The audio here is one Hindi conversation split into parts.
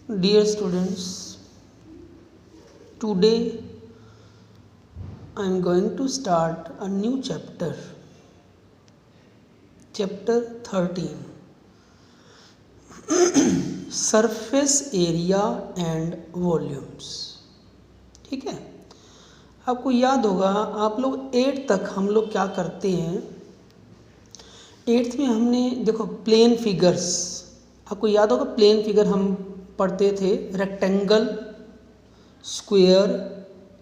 Dear students, today I am going to start a new chapter, chapter 13, surface area and volumes. ठीक है, आपको याद होगा आप लोग 8 तक हम लोग क्या करते हैं। 8th में हमने देखो प्लेन फिगर्स, आपको याद होगा प्लेन फिगर हम पढ़ते थे, रेक्टेंगल, स्क्वायर,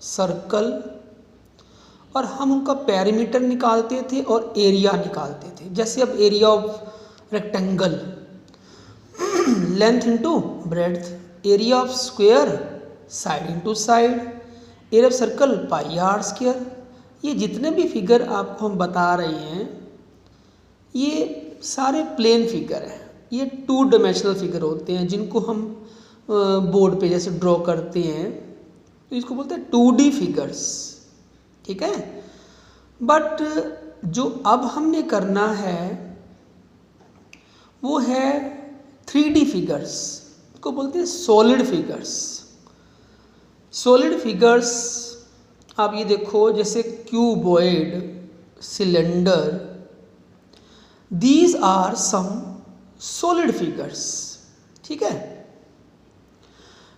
सर्कल, और हम उनका पैरामीटर निकालते थे और एरिया निकालते थे। जैसे अब area of rectangle length into breadth, area of square side into side, area of circle pi r square. ये जितने भी फिगर आपको हम बता रहे हैं ये सारे प्लेन फिगर हैं, ये 2 डायमेंशनल फिगर होते हैं जिनको हम बोर्ड पे जैसे ड्रॉ करते हैं, तो इसको बोलते हैं 2D फिगर्स। ठीक है, बट जो अब हमने करना है वो है 3D फिगर्स, इसको बोलते हैं सॉलिड फिगर्स। सॉलिड फिगर्स आप ये देखो जैसे cuboid, cylinder, these are some solid figures. ठीक है,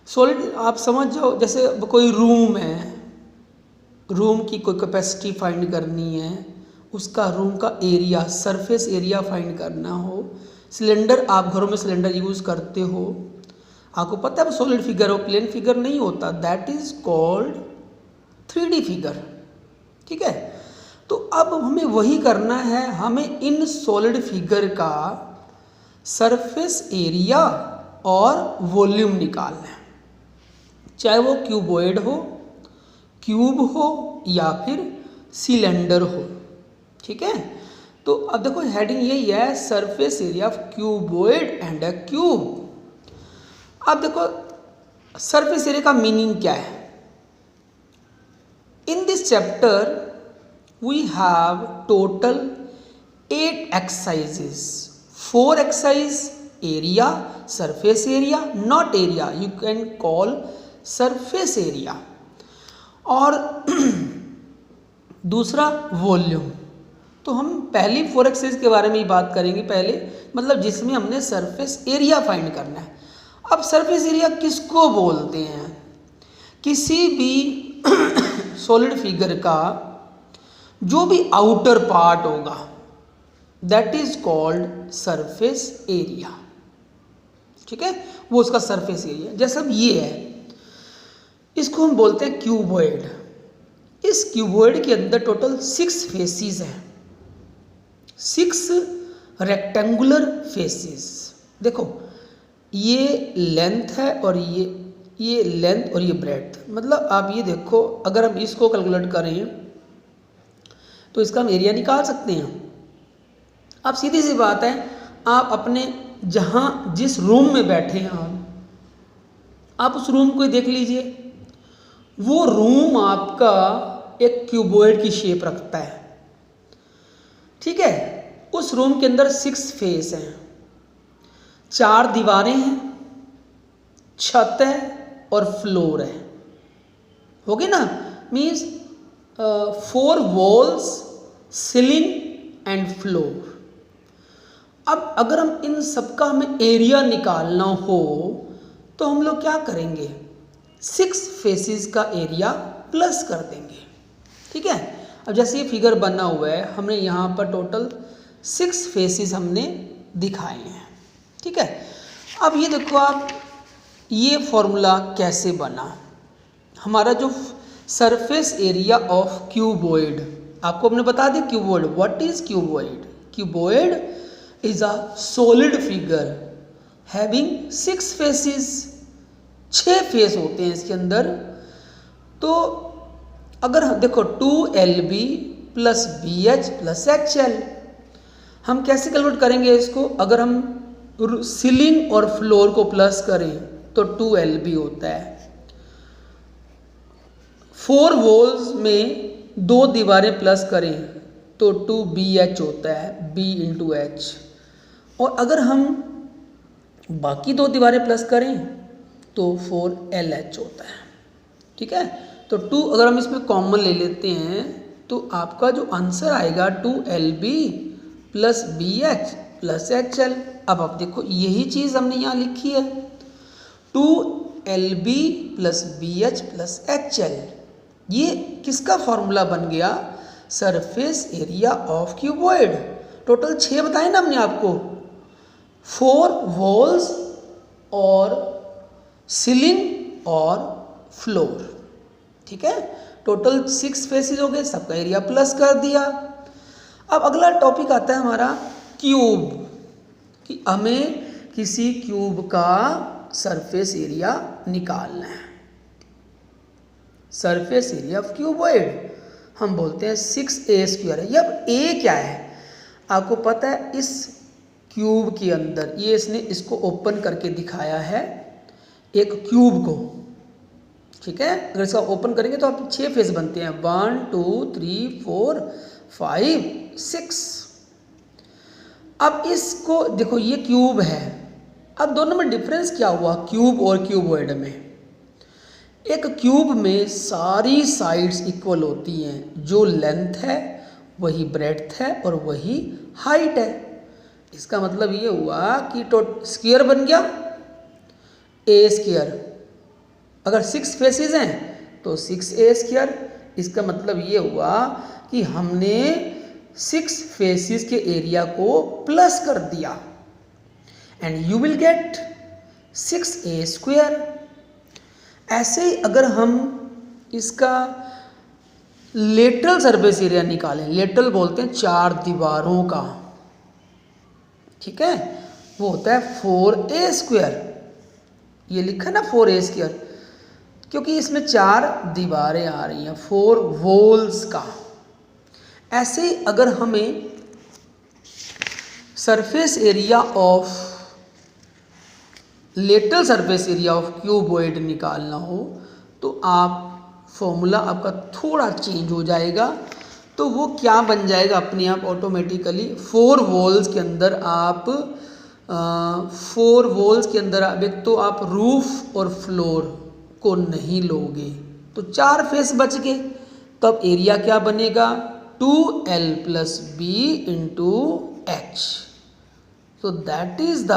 सॉलिड आप समझ जाओ, जैसे कोई रूम है, रूम की कोई कैपेसिटी फाइंड करनी है, उसका रूम का एरिया, सरफेस एरिया फाइंड करना हो। सिलेंडर, आप घरों में सिलेंडर यूज़ करते हो, आपको पता है वो सॉलिड फिगर हो, प्लेन फिगर नहीं होता, that is called 3D figure. ठीक है, तो अब हमें वही करना है, हमें इन सॉलिड फिगर का सरफेस एरिया और वॉल्यूम निकालना है, चाहे वो क्यूबॉइड हो, क्यूब हो या फिर सिलेंडर हो। ठीक है, तो अब देखो हेडिंग यही है, surface area of cuboid and a cube. अब देखो सरफेस एरिया का मीनिंग क्या है। In this chapter we have total 8 exercises, 4 exercise area, surface area, not area, you can call surface area, और दूसरा वॉल्यूम। तो हम पहली 4 एक्सरसाइज के बारे में ही बात करेंगे पहले, मतलब जिसमें हमने सरफेस एरिया फाइंड करना है। अब सरफेस एरिया किसको बोलते हैं? किसी भी सॉलिड फिगर का जो भी आउटर पार्ट होगा that is called surface area. ठीक है, वो उसका सरफेस एरिया। जैसे अब ये है, इसको हम बोलते हैं क्यूबॉइड। इस क्यूबॉइड के अंदर टोटल 6 फेसेस हैं, 6 रेक्टेंगुलर फेसेस। देखो ये लेंथ है और ये लेंथ और ये ब्रेड्थ, मतलब आप ये देखो अगर हम इसको कैलकुलेट करें तो इसका हम एरिया निकाल सकते हैं। अब सीधी सी बात है, आप अपने जहाँ जिस रूम में बैठे हैं आप उस रूम को देख लीजिए, वो रूम आपका एक क्यूबॉइड की शेप रखता है। ठीक है, उस रूम के अंदर 6 फेस हैं, 4 दीवारें हैं, छत है और फ्लोर है, हो गई ना, means 4 walls, ceiling and floor. अब अगर हम इन सबका हमें एरिया निकालना हो तो हम लोग क्या करेंगे, 6 फेसेस का एरिया प्लस कर देंगे। ठीक है, अब जैसे ये फिगर बना हुआ है, हमने यहाँ पर टोटल 6 फेसेस हमने दिखाए हैं। ठीक है, अब ये देखो आप, ये फॉर्मूला कैसे बना। हमारा जो सरफेस एरिया ऑफ क्यूबॉइड, आपको हमने बता दिया cuboid, what is cuboid. Cuboid is a solid figure having 6 faces, 6 face होते हैं इसके अंदर। तो अगर देखो 2LB plus BH plus HL, हम कैसे कैलकुलेट करेंगे इसको, अगर हम सीलिंग और फ्लोर को प्लस करें तो 2LB होता है, 4 वॉल्स में 2 दीवारें प्लस करें तो 2BH होता है, B इंटू H, और अगर हम बाकी 2 दीवारें प्लस करें तो 4LH होता है। ठीक है, तो 2 अगर हम इसमें कॉमन ले लेते हैं तो आपका जो आंसर आएगा 2LB plus BH plus HL। अब आप देखो यही चीज़ हमने यहाँ लिखी है 2LB plus BH plus HL। ये किसका फॉर्मूला बन गया? Surface area of cuboid. Total 6 बताए ना हमने आपको, 4 वॉल्स और सीलिंग और फ्लोर। ठीक है, टोटल 6 फेसेस हो गए, सबका एरिया प्लस कर दिया। अब अगला टॉपिक आता है हमारा क्यूब, कि हमें किसी क्यूब का सरफेस एरिया निकालना है। सरफेस एरिया ऑफ क्यूबॉइड हम बोलते हैं 6a² है। अब a क्या है? आपको पता है इस क्यूब के अंदर, ये इसने इसको ओपन करके दिखाया है एक क्यूब को। ठीक है, अगर इसका ओपन करेंगे तो आप 6 फेस बनते हैं, 1 2 3 4 5 6। अब इसको देखो ये क्यूब है। अब दोनों में डिफरेंस क्या हुआ क्यूब और क्यूबॉइड में? एक क्यूब में सारी साइड्स इक्वल होती हैं, जो लेंथ है वही ब्रेड्थ है और वही हाइट है। इसका मतलब ये हुआ कि स्क्वायर बन गया a²। अगर 6 फेसेस हैं तो 6a²। इसका मतलब ये हुआ कि हमने 6 फेसेस के एरिया को प्लस कर दिया and you will gate 6a²। ऐसे ही अगर हम इसका लेटरल सरफेस एरिया निकालें, लेटरल बोलते हैं 4 दीवारों का, ठीक है, वो होता है 4a²। ये लिखा ना 4a², क्योंकि इसमें 4 दीवारें आ रही हैं, 4 वॉल्स का। ऐसे ही अगर हमें surface area of lateral surface area of cuboid निकालना हो तो आप फॉर्मूला आपका थोड़ा चेंज हो जाएगा। तो वो क्या बन जाएगा अपने आप ऑटोमेटिकली, 4 वॉल्स के अंदर आप 4 वॉल्स के अंदर अब एक तो आप रूफ और फ्लोर को नहीं लोगे तो 4 फेस बच गए। तब एरिया क्या बनेगा 2L plus B into H। So that is the,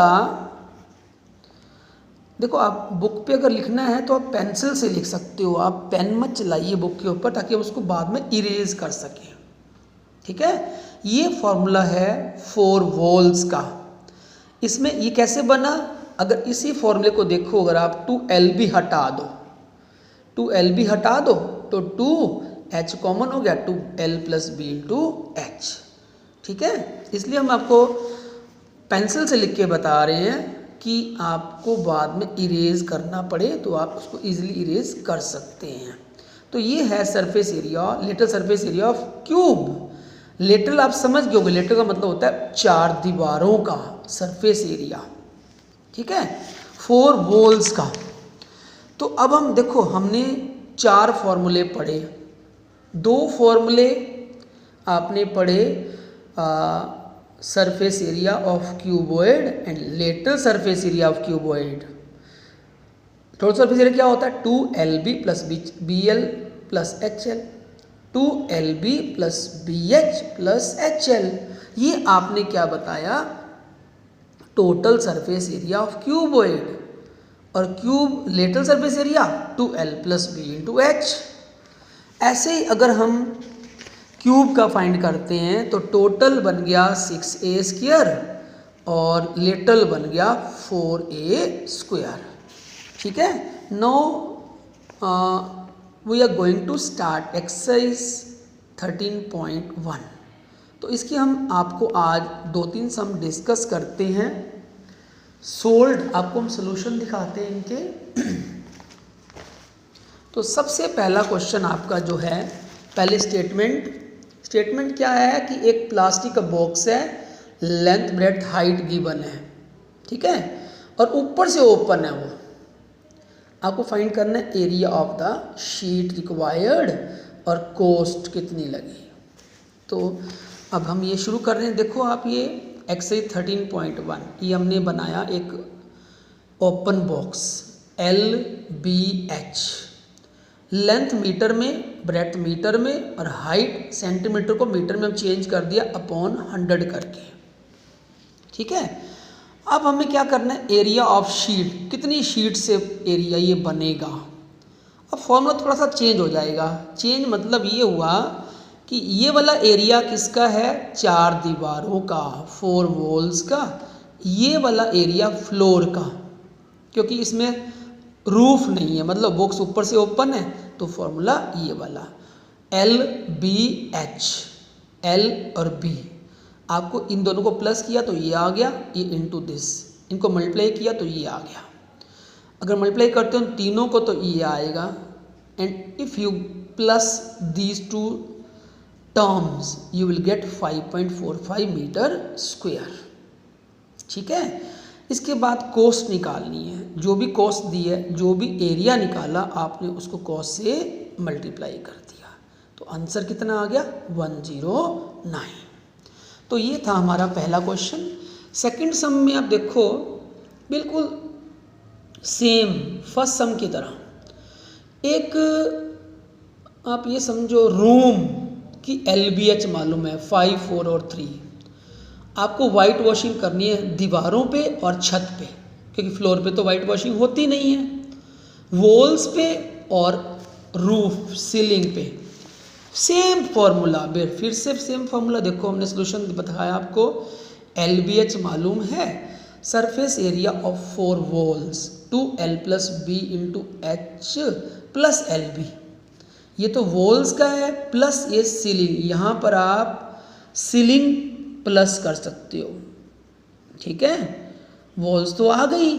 देखो आप बुक पे अगर लिखना है तो आप पेंसिल से लिख सकते हो, आप पेन मत चलाइए बुक के ऊपर ताकि हम उसको बाद में इरेज कर सकें। ठीक है, ये फॉर्मूला है 4 वॉल्स का। इसमें ये कैसे बना? अगर इसी फॉर्मूले को देखो, अगर आप 2LB हटा दो, 2LB हटा दो तो 2H कॉमन हो गया, 2L plus B into H। ठीक है, इसलिए हम आपको पेंसिल से लिख के बता रहे हैं कि आपको बाद में इरेज करना पड़े तो आप उसको इजीली इरेज कर सकते हैं। तो ये है surface area, lateral surface area of cube. Lateral आप समझ गए होंगे, लेटरल का मतलब होता है 4 दीवारों का सरफेस एरिया। ठीक है, 4 वॉल्स का। तो अब हम देखो हमने 4 फॉर्मूले पढ़े, 2 फॉर्मूले आपने पढ़े surface area of cuboid and lateral surface area of cuboid. Total surface area क्या होता है 2LB plus BL plus HL, 2LB plus BH plus HL। ये आपने क्या बताया total surface area of cuboid. और cube lateral surface area 2L plus B into H। ऐसे ही अगर हम क्यूब का फाइंड करते हैं तो टोटल बन गया 6a² और लेटरल बन गया 4a²। ठीक है, now we are going to start exercise 13.1। तो इसकी हम आपको आज 2-3 सम डिस्कस करते हैं। सोल्ड आपको हम सोल्यूशन दिखाते हैं इनके। तो सबसे पहला क्वेश्चन आपका जो है, पहले स्टेटमेंट क्या है कि एक प्लास्टिक का बॉक्स है, लेंथ ब्रेड्थ हाइट गिवन है, ठीक है, और ऊपर से ओपन है। वो आपको फाइंड करना है area of the sheet required और कॉस्ट कितनी लगी। तो अब हम ये शुरू कर रहे हैं। देखो आप ये एक्सरसाइज 13.1 ये हमने बनाया एक open box, LBH, length metre में, ब्रेथ मीटर में और हाइट सेंटीमीटर को मीटर में हम चेंज कर दिया अपॉन 100 करके। ठीक है, अब हमें क्या करना है, एरिया ऑफ शीट, कितनी शीट से एरिया ये बनेगा। अब फॉर्मूला थोड़ा सा चेंज हो जाएगा। चेंज मतलब ये हुआ कि ये वाला एरिया किसका है, 4 दीवारों का, 4 वॉल्स का। ये वाला एरिया फ्लोर का, क्योंकि इसमें रूफ नहीं है, मतलब बॉक्स ऊपर से ओपन है, तो फॉर्मूला ये वाला LBH, L और B। आपको इन दोनों को प्लस किया तो ये आ गया, ये इनटू दिस, इनको मल्टीप्लाई किया तो ये आ गया। अगर मल्टीप्लाई करते हो तीनों को तो ये आएगा। And if you plus these two terms you will get 5.45 metre square. ठीक है, इसके बाद कॉस्ट निकालनी है। जो भी कॉस्ट दी है, जो भी एरिया निकाला आपने, उसको कॉस्ट से मल्टीप्लाई कर दिया, तो आंसर कितना आ गया, 109। तो ये था हमारा पहला क्वेश्चन। सेकंड सम में आप देखो बिल्कुल सेम फर्स्ट सम की तरह। एक आप ये समझो रूम की LBH मालूम है, 5, 4 और 3। आपको वाइट वॉशिंग करनी है दीवारों पे और छत पे, क्योंकि फ्लोर पे तो वाइट वॉशिंग होती नहीं है, वॉल्स पे और रूफ सीलिंग पे। सेम फॉर्मूला, फिर से सेम फॉर्मूला। देखो हमने सोल्यूशन बताया आपको, LBH मालूम है, surface area of 4 walls 2L + B × H + LB। ये तो वॉल्स का है प्लस ये सीलिंग, यहाँ पर आप सीलिंग प्लस कर सकते हो। ठीक है, वॉल्स तो आ गई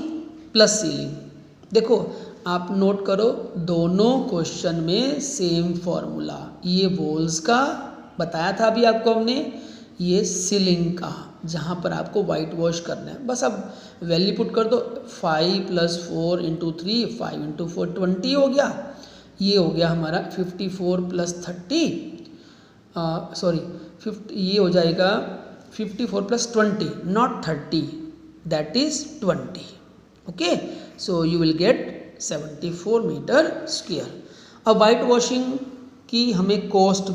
प्लस सीलिंग। देखो आप नोट करो, दोनों क्वेश्चन में सेम फॉर्मूला। ये वॉल्स का बताया था अभी आपको हमने, ये सीलिंग का जहाँ पर आपको वाइट वॉश करना है। बस अब वैल्यू पुट कर दो, 5 + 4 × 3, 5 × 4 20 हो गया। ये हो गया हमारा 54 + 30, सॉरी 50, ये हो जाएगा 54 + 20, not 30, that is 20। Okay, so you will get 74 metre square. अब वाइट वॉशिंग की हमें कॉस्ट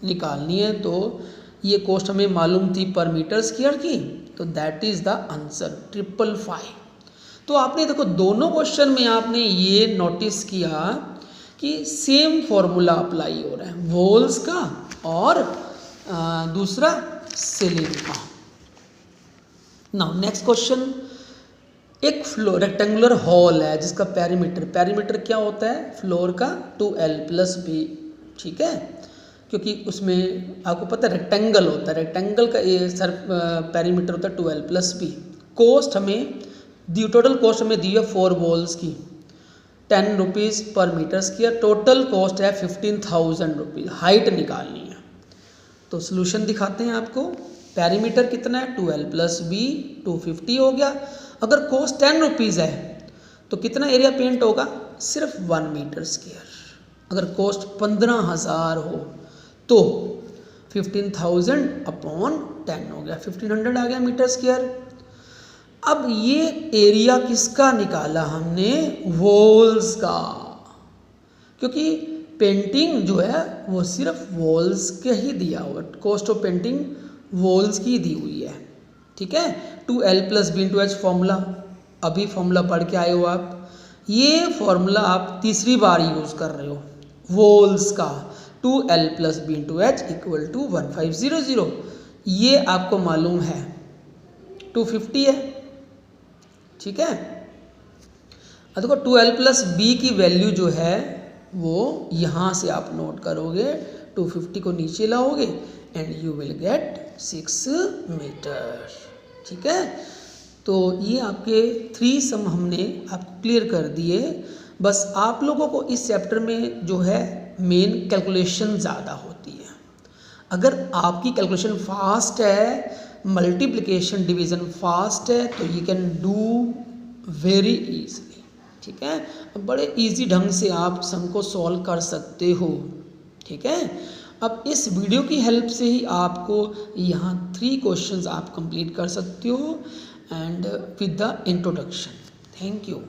निकालनी है, तो ये कॉस्ट हमें मालूम थी पर मीटर स्क्वायर की, तो दैट इज द आंसर 555। तो आपने देखो दोनों क्वेश्चन में आपने ये नोटिस किया कि सेम फॉर्मूला अप्लाई हो रहा है, वॉल्स का और दूसरा सीलिंग का। नाउ नेक्स्ट क्वेश्चन, एक फ्लोर रेक्टेंगुलर हॉल है जिसका पेरीमीटर क्या होता है, फ्लोर का 2L + B। ठीक है, क्योंकि उसमें आपको पता है रेक्टेंगल होता है, रेक्टेंगल का ये सर पेरीमीटर होता है 2L + B। कॉस्ट हमें दी, टोटल कॉस्ट हमें दी है 4 वॉल्स की 10 रुपीज़ पर मीटर स्क्वायर, टोटल कॉस्ट है 15,000 रुपीज़। हाइट निकालनी है, तो सोल्यूशन दिखाते हैं आपको। पेरीमीटर कितना है, 2L + B, 250 हो गया। अगर कॉस्ट 10 रुपीज़ है तो कितना एरिया पेंट होगा, सिर्फ 1 मीटर स्क्वायर। अगर कॉस्ट 15,000 हो तो 15,000 अपॉन 10 हो गया, 1500 आ गया मीटर स्क्वायर। अब ये एरिया किसका निकाला हमने, वॉल्स का, क्योंकि पेंटिंग जो है वो सिर्फ वॉल्स के ही दिया हुआ, कॉस्ट ऑफ पेंटिंग वॉल्स की दी हुई है। ठीक है, 2L + B × H फॉर्मूला, अभी फॉर्मूला पढ़ के आए हो आप। ये फॉर्मूला आप तीसरी बार यूज़ कर रहे हो, वॉल्स का 2L + B × H = 1500। ये आपको मालूम है 250 है। ठीक है, अब देखो 2L + B की वैल्यू जो है वो यहाँ से आप नोट करोगे, 250 को नीचे लाओगे and you will get 6 metre. ठीक है, तो ये आपके 3 सम हमने आपको क्लियर कर दिए। बस आप लोगों को इस चैप्टर में जो है मेन कैलकुलेशन ज़्यादा होती है। अगर आपकी कैलकुलेशन फास्ट है, मल्टीप्लिकेशन डिवीज़न फास्ट है, तो you can do very easily. ठीक है, बड़े इजी ढंग से आप सम को सॉल्व कर सकते हो। ठीक है, अब इस वीडियो की हेल्प से ही आपको यहाँ 3 क्वेश्चंस आप कंप्लीट कर सकते हो and with the introduction. Thank you.